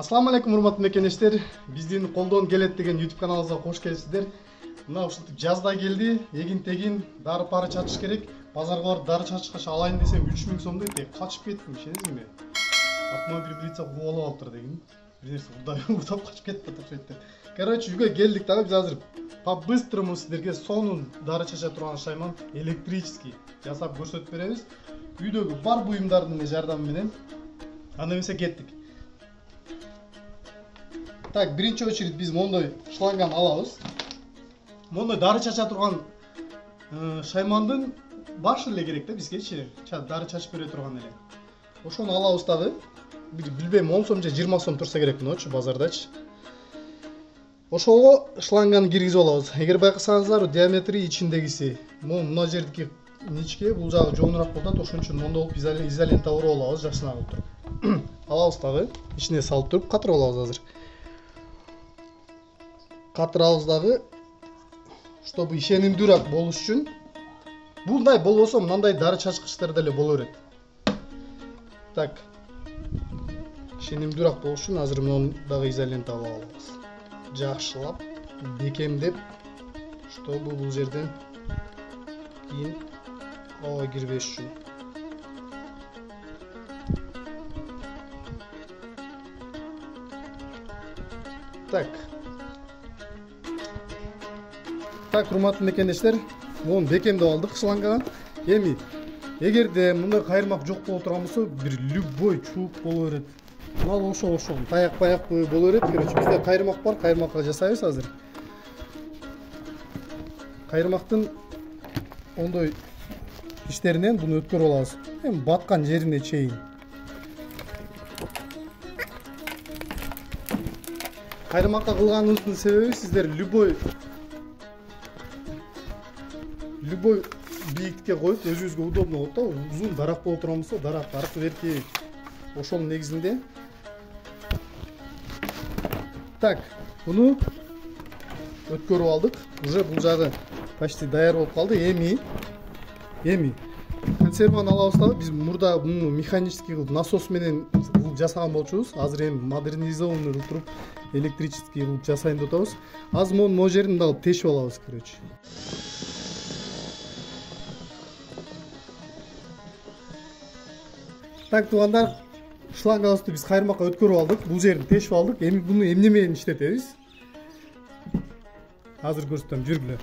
Assalamu алейкум, урматтуу мекендештер. Биздин колдон келет деген YouTube каналыбызга кош келипсиздер. Мына ушинтип жазда келди, эгин-тегин дары пары чачыш керек. Базарга барып дары чачышкача алайын десем 3000 сом дейт. Качып кеттим, ишенесизби? Артыма бир милиция кубалап алыптыр деген. Бир нерсе урдап качып кетип атат. Короче, үйгө келдик дагы биз азыр по-быстрому сиздерге сонун дары чача турган шайман электрический жасап көрсөтүп беребиз. Үйдөгү бар буюмдардын жардамы менен. Анда эмесе кеттик. Так, биринчи очередь биз мондой шланган алабыз. Мондой дары чача турган шаймандын башы эле керек да бизгечи. Дары чачып бере турган эле. Ошону алабыз дагы. Билбейм, 10 сом же 20 сом турса керек мыночу базардачы. Ошого шланганы киргизип алабыз. Эгер байкасаңыздар, диаметри ичиндегиси. Мына жердики ничке, бул жагы жоонураак болот, ошон үчүн мондой болуп изолента уруп алабыз, жакшыраак болуп туруп. Алабыз дагы, ичине салып туруп катырып алабыз азыр. Катырабыз дагы, чтобы ишенимдүүрөөк болуш үчүн. Мындай болбосо мындай дары чачкычтар деле боло берет. Так. Ишенимдүүрөөк болуш үчүн азыр муну дагы изолента алып алабыз. Жакшылап, бекемдеп, чтобы бул жерден кийин ава кирбеш үчүн. Так, урматтуу мекендештер, муну бекемдеп алдык шланганы. Эми эгерде мындай кайырмак жок боло турган болсо, бир любой чуук боло берет. Мына ошол таяк-паяк боло берет. Короче, бизде кайырмак бар, кайырмакка жасайбыз азыр. Кайырмактын ондой иштеринен буну өткөрүп алабыз. Эми баткан жерине чейин. Кайырмакка кылганыбыздын себеби сиздер любой бийиктикке коюп өзүңүзгө удобно болот да. Узун дарак боло турган болсо, дарак аркы берки ошонун негизинде. Так, буну өткөрүп алдык. Уже бул жагы почти даяр болуп калды. Эми консерваны алабыз дагы. Биз мурда буну механический кылып насос менен жасаган болчубуз. Азыр эми модернизованный кылып туруп электрический кылып жасайын деп атабыз. Азыр могу жерин дагы тешип алабыз, короче. Так, туугандар, шлангабызды биз кайырмакка өткөрүп алдык. Бул жерин тешип алдык. Эми буну эмне менен иштетебиз? Азыр көрсөтөм, жүргүлө.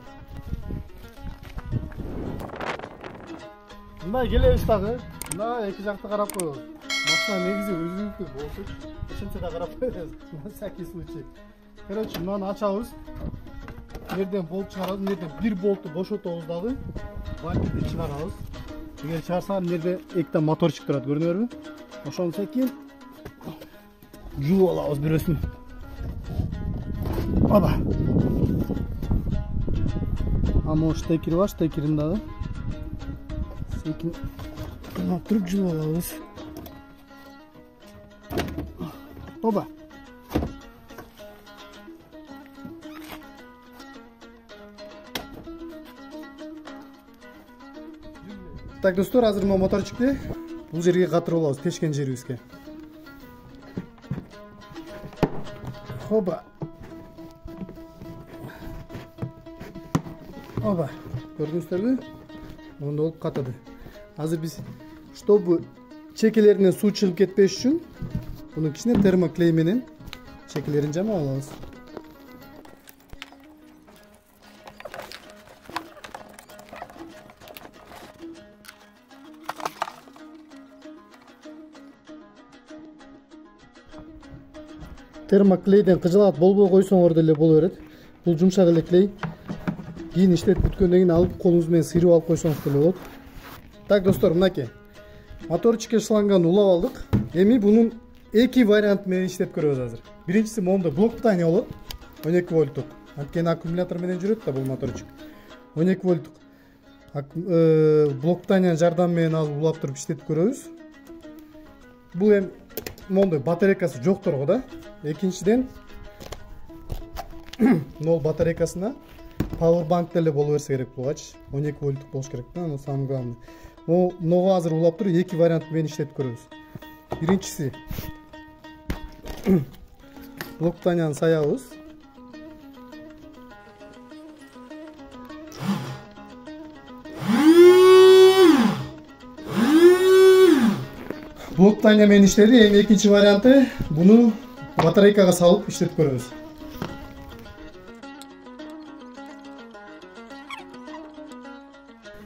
Мындай келебиз дагы. Мына эки жакты карап коебуз. Машина негизи өзүнүкү болсо, ошентсе да карап коебуз. На всякий случай. Короче, мынаны ачабыз. Жерден болт чыгарабыз, жерден бир болтту бошотобуз дагы. Бакетти чыгарабыз. Эгер чыгарсаңар, жерде эктен моторчик турат, көрдүңөрбү? Ошону секин жууп алабыз бирөөсүн. Оба. Amo штекери бар, штекерин дагы секин туруп жууп алабыз. Оба. Так, достор, азыр мына моторчикти бул жерге катырып алабыз, тешкен жерибизге. Хоба. Оба. Көрдүңүздөрбү? Мондой болуп катады. Азыр биз, чтобы чекелеринен суу чыгып кетпеш үчүн, мунун кичине термоклей менен чекелерин жамап алабыз. Термоклейден кыжалат болбой койсоңор деле боло берет. Бул жумшак эле клей. Кийин иштетип бүткөндөн кийин алып колуңуз менен сыйрып алып койсоңуз деле болот. Так, достор, мынакей. Моторчикке шланганы улап алдык. Эми бунун эки вариант менен иштеп көрөбүз азыр. Биринчиси мондой блок питания болот. 12 вольттук. Анткени аккумулятор менен жүрөт да бул моторчик. 12 вольттук. Блок питаниянын жардамы менен азыр улап туруп иштетип көрөбүз. Бул эми мондой батарейкасы жокторго да. Экинчиден, нол батарейкасына powerbank деле боло берсе керек булгачы. 12 вольттук болуш керек да, самый главный. Мого азыр улап туруп эки вариант менен иштетип көрөбүз. Биринчиси блоктанияны саябыз. Блоктания менен иштеди. Эми экинчи варианты буну батарейкага салып иштетип көрөбүз.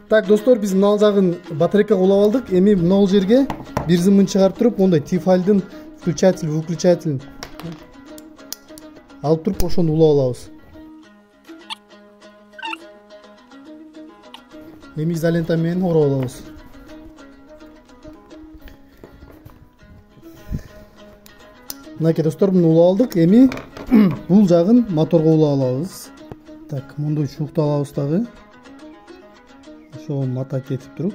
Так, достор, биз мына жагын батарейкага улап алдык. Эми мына жерге бир зымын чыгарып туруп, мондай Тефальдын выключателин алып туруп ошону улап алабыз. Эми изолента менен ороп алабыз. Мынакей достор, буну улап алдык. Эми бул жагын моторго улап алабыз. Так, мындай чукту алабыз дагы. Ошого мата кетип туруп.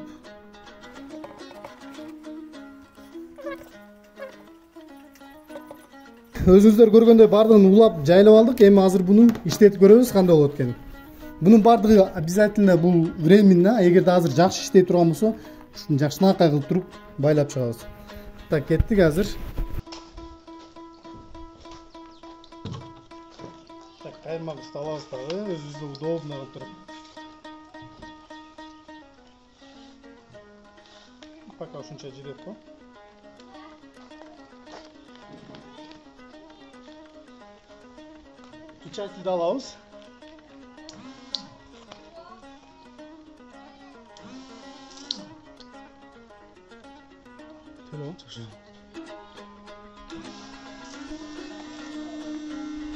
Өзүңүздөр көргөндөй бардыгын улап жайлап алдык. Эми азыр буну иштетип көрөбүз, кандай болот экенин. Bunun бардыгы обязательно бул временно. Эгерде азыр жакшы иштей турган болсо, ушуну жакшынакай кылып туруп байлап чыгабыз. Так, кеттик азыр. Так, кайырмак алабыз дагы, өзүбүздө удобно кылып туруп. Пока ушунча жетет го. Включательди алабыз.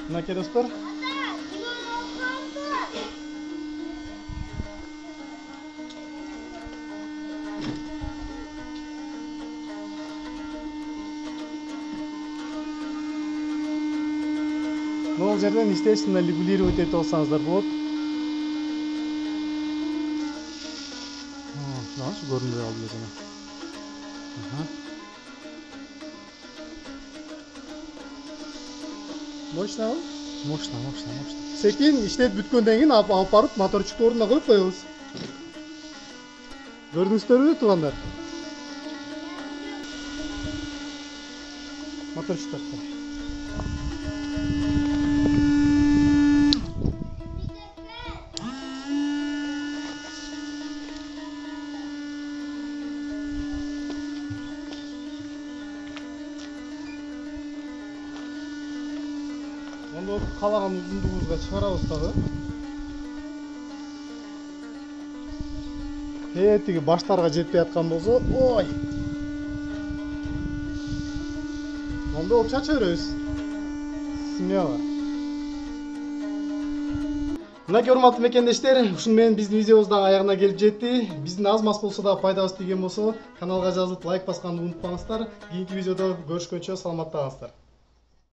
Мынакей достор. Бул жерден естественно регулировать этип алсаңыздар болот. Нашы көрүнбөй калды экен. Мощно. Секин иштеп бүткөндөн кийин алып барып моторчукту ордуна коюп коебуз. Көрдүңүздөрбү туугандар? Моторчуктар. Ондо калаган узундугубузга чыгарабыз дагы. Тиги баштарга жетпей аткан болсо, ой. Ондо алып чача беребиз. Смело. Мынакей урматтуу мекендештер, ушуну менен биздин видеобуз да аягына келип жетти. Биздин аз мас болсо да пайдабыз тийген болсо, каналга жазылып лайк басканды унутпаңыздар. Кийинки видеодо көрүшкөнчө саламатта калыңыздар.